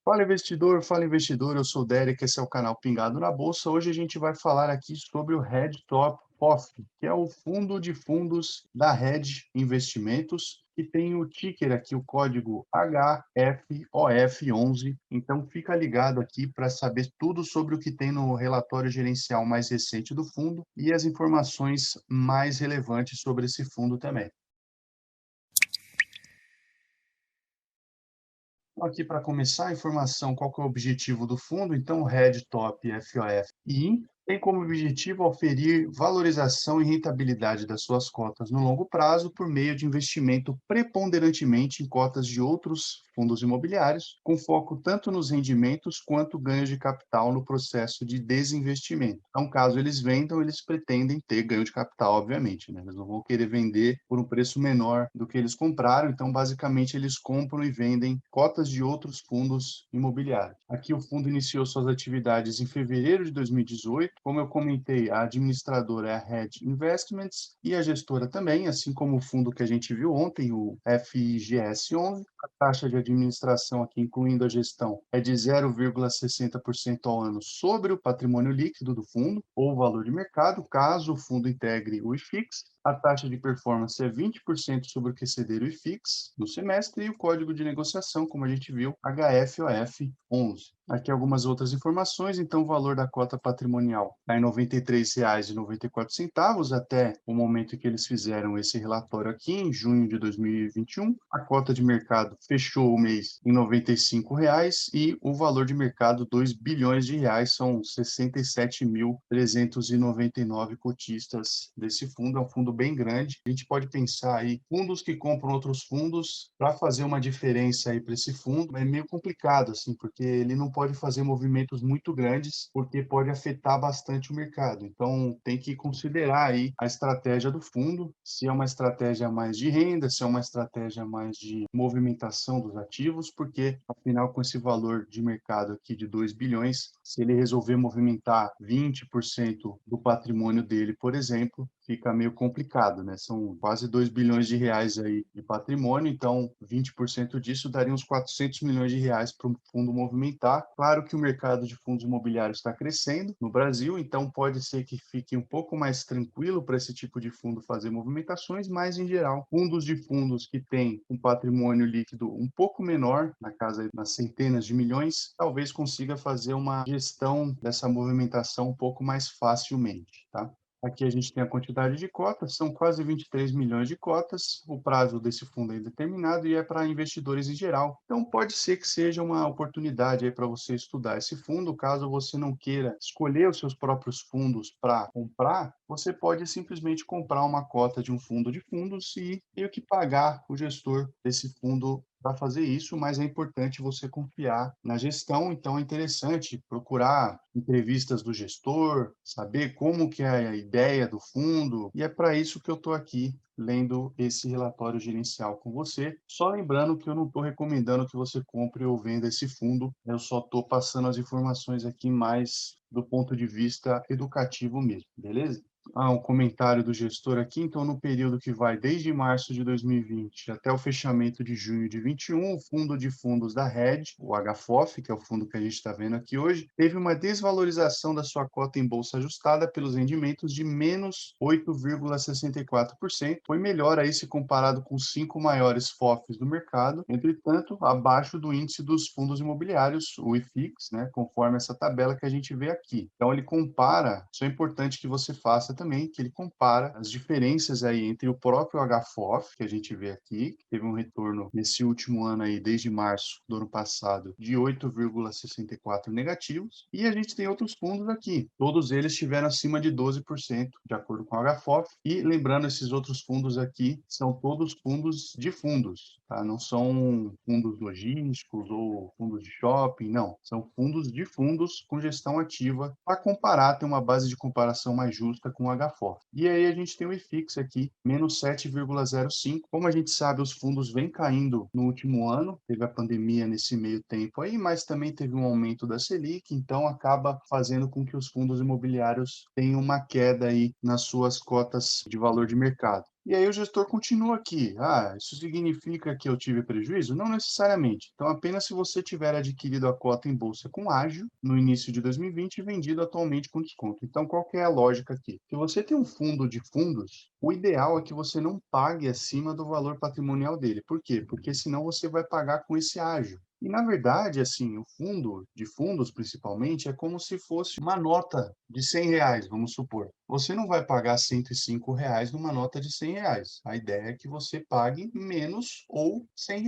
Fala investidor, eu sou o Derek, esse é o canal Pingado na Bolsa. Hoje a gente vai falar aqui sobre o Red Top FOF, que é o fundo de fundos da Red Investimentos, que tem o ticker aqui, o código HFOF11. Então fica ligado aqui para saber tudo sobre o que tem no relatório gerencial mais recente do fundo e as informações mais relevantes sobre esse fundo também. Aqui para começar a informação, qual que é o objetivo do fundo? Então, o Red Top FOF tem como objetivo oferir valorização e rentabilidade das suas cotas no longo prazo por meio de investimento preponderantemente em cotas de outros fundos imobiliários, com foco tanto nos rendimentos quanto ganhos de capital no processo de desinvestimento. Então, caso eles vendam, eles pretendem ter ganho de capital, obviamente, né? Eles não vão querer vender por um preço menor do que eles compraram, então, basicamente, eles compram e vendem cotas de outros fundos imobiliários. Aqui o fundo iniciou suas atividades em fevereiro de 2018. Como eu comentei, a administradora é a Red Investments e a gestora também, assim como o fundo que a gente viu ontem, o FIGS11. A taxa de administração aqui, incluindo a gestão, é de 0,60% ao ano sobre o patrimônio líquido do fundo ou valor de mercado, caso o fundo integre o IFIX. A taxa de performance é 20% sobre o que exceder o IFIX no semestre e o código de negociação, como a gente viu, HFOF11. Aqui algumas outras informações. Então, o valor da cota patrimonial está em R$ 93,94 até o momento em que eles fizeram esse relatório aqui, em junho de 2021. A cota de mercado fechou o mês em R$ 95 e o valor de mercado, 2 bilhões de reais, são 67.399 cotistas desse fundo. É um fundo bem grande. A gente pode pensar aí, fundos que compram outros fundos, para fazer uma diferença aí para esse fundo, é meio complicado, assim, porque ele não pode fazer movimentos muito grandes, porque pode afetar bastante o mercado. Então, tem que considerar aí a estratégia do fundo, se é uma estratégia mais de renda, se é uma estratégia mais de movimentação dos ativos, porque, afinal, com esse valor de mercado aqui de 2 bilhões, se ele resolver movimentar 20% do patrimônio dele, por exemplo, fica meio complicado, né? São quase 2 bilhões de reais aí de patrimônio, então 20% disso daria uns 400 milhões de reais para o fundo movimentar. Claro que o mercado de fundos imobiliários está crescendo no Brasil, então pode ser que fique um pouco mais tranquilo para esse tipo de fundo fazer movimentações, mas em geral, fundos de fundos que têm um patrimônio líquido um pouco menor, na casa das centenas de milhões, talvez consiga fazer uma gestão dessa movimentação um pouco mais facilmente, tá? Aqui a gente tem a quantidade de cotas, são quase 23 milhões de cotas. O prazo desse fundo é indeterminado e é para investidores em geral. Então, pode ser que seja uma oportunidade aí para você estudar esse fundo. Caso você não queira escolher os seus próprios fundos para comprar, você pode simplesmente comprar uma cota de um fundo de fundos e ter que pagar o gestor desse fundo para fazer isso, mas é importante você confiar na gestão, então é interessante procurar entrevistas do gestor, saber como que é a ideia do fundo, e é para isso que eu estou aqui lendo esse relatório gerencial com você. Só lembrando que eu não estou recomendando que você compre ou venda esse fundo, eu só estou passando as informações aqui mais do ponto de vista educativo mesmo, beleza? Um comentário do gestor aqui. Então, no período que vai desde março de 2020 até o fechamento de junho de 21, o fundo de fundos da Red, o HFOF, que é o fundo que a gente está vendo aqui hoje, teve uma desvalorização da sua cota em bolsa ajustada pelos rendimentos de menos 8,64%. Foi melhor aí se comparado com os 5 maiores FOFs do mercado, entretanto, abaixo do índice dos fundos imobiliários, o IFIX, né, conforme essa tabela que a gente vê aqui. Então, ele compara, isso é importante que você faça também, que ele compara as diferenças aí entre o próprio HFOF, que a gente vê aqui, que teve um retorno nesse último ano aí, desde março do ano passado, de 8,64 negativos, e a gente tem outros fundos aqui. Todos eles tiveram acima de 12%, de acordo com o HFOF, e lembrando, esses outros fundos aqui são todos fundos de fundos, tá? Não são fundos logísticos ou fundos de shopping, não. São fundos de fundos com gestão ativa para comparar, ter uma base de comparação mais justa com o HFOF. E aí a gente tem o IFIX aqui, menos 7,05. Como a gente sabe, os fundos vêm caindo no último ano, teve a pandemia nesse meio tempo aí, mas também teve um aumento da Selic, então acaba fazendo com que os fundos imobiliários tenham uma queda aí nas suas cotas de valor de mercado. E aí o gestor continua aqui. Ah, isso significa que eu tive prejuízo? Não necessariamente. Então, apenas se você tiver adquirido a cota em bolsa com ágio no início de 2020 e vendido atualmente com desconto. Então, qual que é a lógica aqui? Se você tem um fundo de fundos, o ideal é que você não pague acima do valor patrimonial dele. Por quê? Porque senão você vai pagar com esse ágio. E, na verdade, assim, o fundo de fundos, principalmente, é como se fosse uma nota de R$ 100, vamos supor. Você não vai pagar R$ 105 numa nota de R$ 100. A ideia é que você pague menos ou R$ 100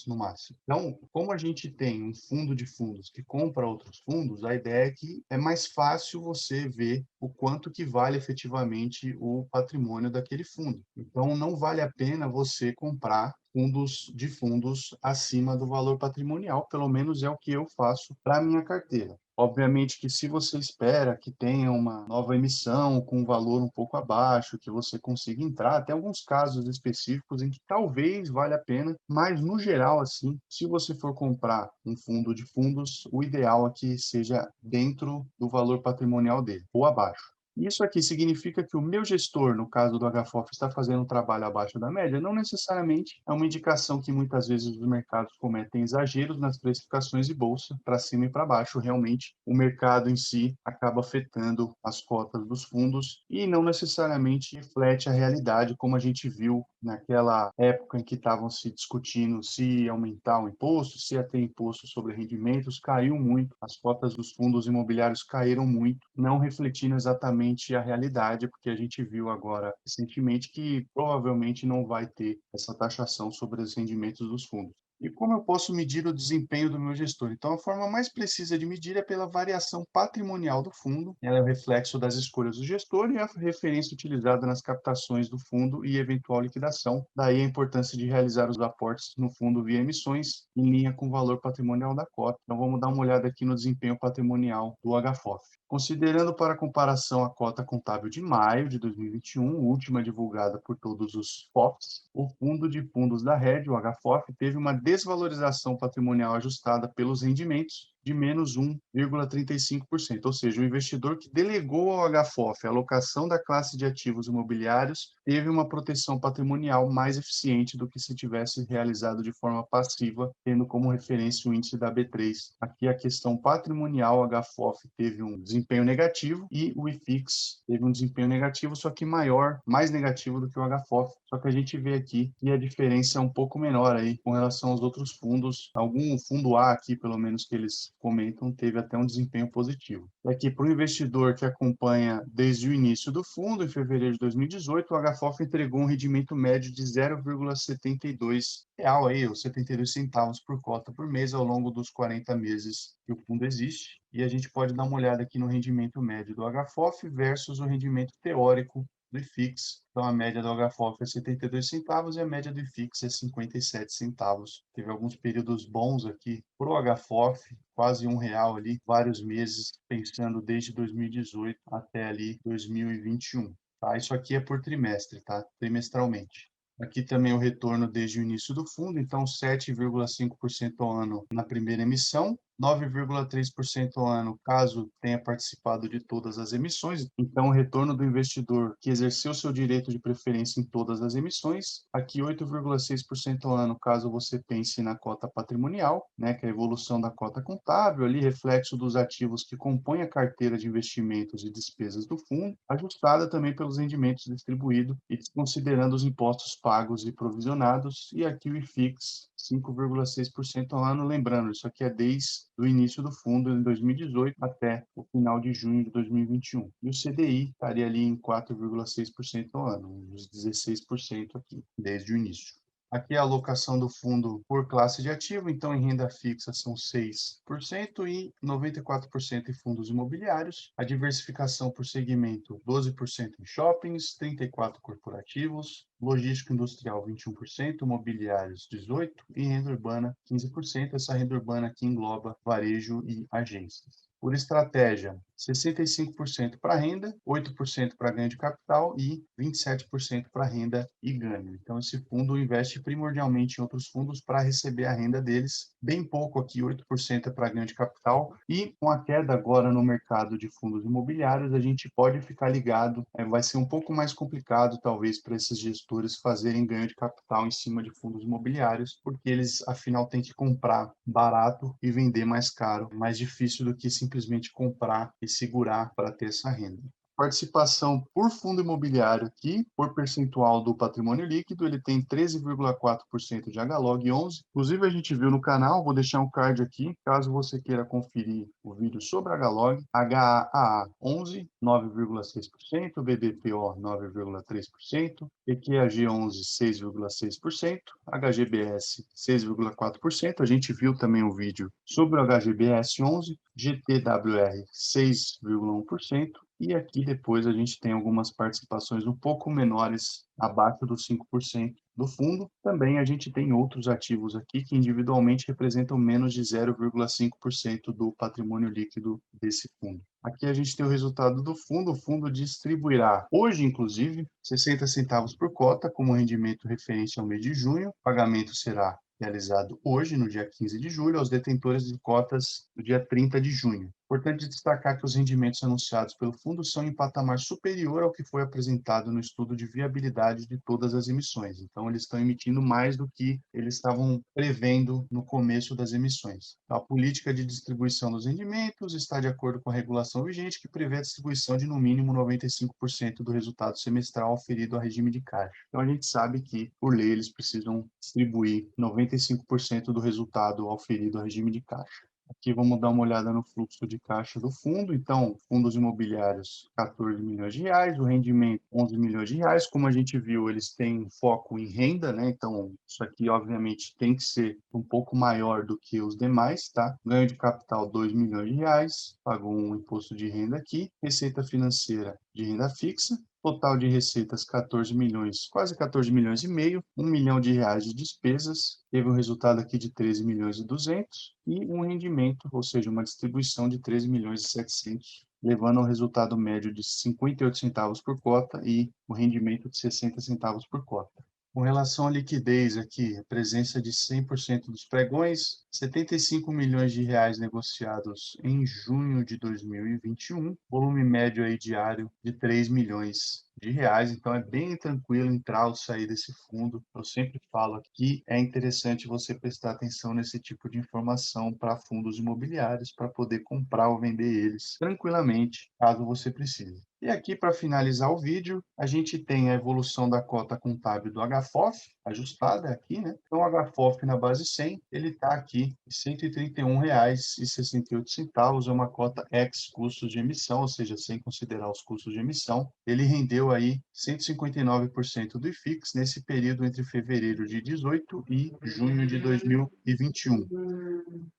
no máximo. Então, como a gente tem um fundo de fundos que compra outros fundos, a ideia é que é mais fácil você ver o quanto que vale efetivamente o patrimônio daquele fundo. Então, não vale a pena você comprar fundos de fundos acima do valor patrimonial, pelo menos é o que eu faço para a minha carteira. Obviamente que se você espera que tenha uma nova emissão com um valor um pouco abaixo, que você consiga entrar, tem alguns casos específicos em que talvez valha a pena, mas no geral, assim, se você for comprar um fundo de fundos, o ideal é que seja dentro do valor patrimonial dele, ou abaixo. Isso aqui significa que o meu gestor, no caso do HFOF, está fazendo um trabalho abaixo da média? Não necessariamente. É uma indicação que muitas vezes os mercados cometem exageros nas precificações de bolsa, para cima e para baixo. Realmente, o mercado em si acaba afetando as cotas dos fundos e não necessariamente reflete a realidade, como a gente viu naquela época em que estavam se discutindo se aumentar o imposto, se ia ter imposto sobre rendimentos, caiu muito, as cotas dos fundos imobiliários caíram muito, não refletindo exatamente a realidade, porque a gente viu agora recentemente que provavelmente não vai ter essa taxação sobre os rendimentos dos fundos. E como eu posso medir o desempenho do meu gestor? Então, a forma mais precisa de medir é pela variação patrimonial do fundo. Ela é o reflexo das escolhas do gestor e a referência utilizada nas captações do fundo e eventual liquidação. Daí a importância de realizar os aportes no fundo via emissões em linha com o valor patrimonial da cota. Então, vamos dar uma olhada aqui no desempenho patrimonial do HFOF. Considerando para comparação a cota contábil de maio de 2021, última divulgada por todos os FOFs, o fundo de fundos da Rede, o HFOF, teve uma desvalorização patrimonial ajustada pelos rendimentos de menos 1,35%, ou seja, o investidor que delegou ao HFOF a alocação da classe de ativos imobiliários teve uma proteção patrimonial mais eficiente do que se tivesse realizado de forma passiva, tendo como referência o índice da B3. Aqui a questão patrimonial, o HFOF teve um desempenho negativo e o IFIX teve um desempenho negativo, só que maior, mais negativo do que o HFOF. Só que a gente vê aqui que a diferença é um pouco menor aí com relação aos outros fundos. Algum fundo A aqui, pelo menos que eles comentam, teve até um desempenho positivo. E aqui, para o investidor que acompanha desde o início do fundo, em fevereiro de 2018, o HFOF entregou um rendimento médio de 0,72 real aí, ou 72 centavos por cota por mês ao longo dos 40 meses que o fundo existe. E a gente pode dar uma olhada aqui no rendimento médio do HFOF versus o rendimento teórico do IFIX. Então, a média do HFOF é 72 centavos e a média do IFIX é 57 centavos. Teve alguns períodos bons aqui para o HFOF, quase R$ 1 ali, vários meses, pensando desde 2018 até ali 2021. Tá? Isso aqui é por trimestre, tá? Trimestralmente. Aqui também o retorno desde o início do fundo, então 7,5% ao ano na primeira emissão, 9,3% ao ano caso tenha participado de todas as emissões. Então, o retorno do investidor que exerceu seu direito de preferência em todas as emissões. Aqui, 8,6% ao ano caso você pense na cota patrimonial, né, que é a evolução da cota contábil, ali reflexo dos ativos que compõem a carteira de investimentos e despesas do fundo, ajustada também pelos rendimentos distribuídos e considerando os impostos pagos e provisionados. E aqui o IFIX, 5,6% ao ano. Lembrando, isso aqui é desde o início do fundo, em 2018, até o final de junho de 2021. E o CDI estaria ali em 4,6% ao ano, uns 16% aqui, desde o início. Aqui é a alocação do fundo por classe de ativo, então em renda fixa são 6% e 94% em fundos imobiliários. A diversificação por segmento, 12% em shoppings, 34% corporativos, logística industrial 21%, mobiliários 18% e renda urbana 15%. Essa renda urbana aqui engloba varejo e agências. por estratégia, 65% para renda, 8% para ganho de capital e 27% para renda e ganho. Então, esse fundo investe primordialmente em outros fundos para receber a renda deles, bem pouco aqui, 8% é para ganho de capital, e com a queda agora no mercado de fundos imobiliários, a gente pode ficar ligado, vai ser um pouco mais complicado, talvez, para esses gestores fazerem ganho de capital em cima de fundos imobiliários, porque eles, afinal, têm que comprar barato e vender mais caro, mais difícil do que simplesmente comprar e segurar para ter essa renda. Participação por fundo imobiliário aqui, por percentual do patrimônio líquido, ele tem 13,4% de HLOG e 11%. Inclusive, a gente viu no canal, vou deixar um card aqui, caso você queira conferir o vídeo sobre HLOG, HAA 11, 9,6%, BBPO 9,3%, EQAG 11, 6,6%, HGBS 6,4%. A gente viu também o vídeo sobre o HGBS 11, GTWR 6,1%. E aqui depois a gente tem algumas participações um pouco menores, abaixo dos 5% do fundo. Também a gente tem outros ativos aqui que individualmente representam menos de 0,5% do patrimônio líquido desse fundo. Aqui a gente tem o resultado do fundo. O fundo distribuirá hoje, inclusive, 60 centavos por cota como rendimento referente ao mês de junho. O pagamento será realizado hoje, no dia 15 de julho, aos detentores de cotas no dia 30 de junho. Importante destacar que os rendimentos anunciados pelo fundo são em patamar superior ao que foi apresentado no estudo de viabilidade de todas as emissões. Então, eles estão emitindo mais do que eles estavam prevendo no começo das emissões. A política de distribuição dos rendimentos está de acordo com a regulação vigente, que prevê a distribuição de, no mínimo, 95% do resultado semestral auferido ao regime de caixa. Então, a gente sabe que, por lei, eles precisam distribuir 95% do resultado auferido ao regime de caixa. Aqui vamos dar uma olhada no fluxo de caixa do fundo. Então, fundos imobiliários, 14 milhões de reais, o rendimento, 11 milhões de reais. Como a gente viu, eles têm foco em renda, né? Então, isso aqui, obviamente, tem que ser um pouco maior do que os demais, tá? Ganho de capital, 2 milhões de reais, pagou um imposto de renda aqui. Receita financeira de renda fixa, total de receitas 14 milhões, quase 14 milhões e meio, 1 milhão de reais de despesas, teve um resultado aqui de 13 milhões e 200 e um rendimento, ou seja, uma distribuição de 13 milhões e 700, levando ao resultado médio de 58 centavos por cota e o rendimento de 60 centavos por cota. Com relação à liquidez aqui, a presença de 100% dos pregões, 75 milhões de reais negociados em junho de 2021, volume médio aí diário de 3 milhões de reais, então é bem tranquilo entrar ou sair desse fundo. Eu sempre falo que é interessante você prestar atenção nesse tipo de informação para fundos imobiliários, para poder comprar ou vender eles tranquilamente, caso você precise. E aqui, para finalizar o vídeo, a gente tem a evolução da cota contábil do HFOF, ajustada aqui, né? Então, o HFOF na base 100, ele está aqui em R$ 131,68, é uma cota ex custos de emissão, ou seja, sem considerar os custos de emissão. Ele rendeu aí 159% do IFIX nesse período entre fevereiro de 18 e junho de 2021.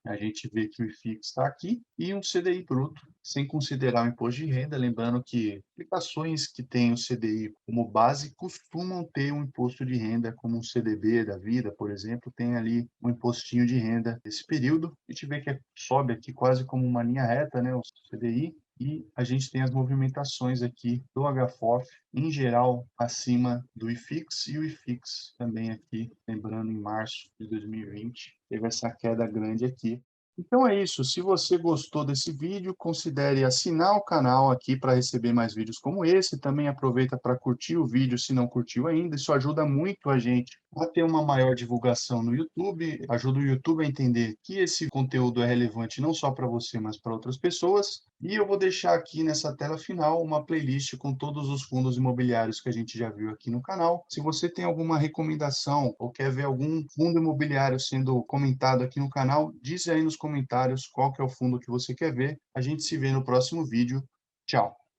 A gente vê que o IFIX está aqui e um CDI bruto, sem considerar o imposto de renda, lembrando que aplicações que têm o CDI como base costumam ter um imposto de renda, como um CDB da vida, por exemplo, tem ali um impostinho de renda nesse período. A gente vê que sobe aqui quase como uma linha reta, né, o CDI, e a gente tem as movimentações aqui do HFOF, em geral, acima do IFIX, e o IFIX também aqui, lembrando, em março de 2020, teve essa queda grande aqui. Então é isso. Se você gostou desse vídeo, considere assinar o canal aqui para receber mais vídeos como esse. Também aproveita para curtir o vídeo se não curtiu ainda. Isso ajuda muito a gente a ter uma maior divulgação no YouTube. Ajuda o YouTube a entender que esse conteúdo é relevante não só para você, mas para outras pessoas. E eu vou deixar aqui nessa tela final uma playlist com todos os fundos imobiliários que a gente já viu aqui no canal. Se você tem alguma recomendação ou quer ver algum fundo imobiliário sendo comentado aqui no canal, diz aí nos comentários qual que é o fundo que você quer ver. A gente se vê no próximo vídeo. Tchau!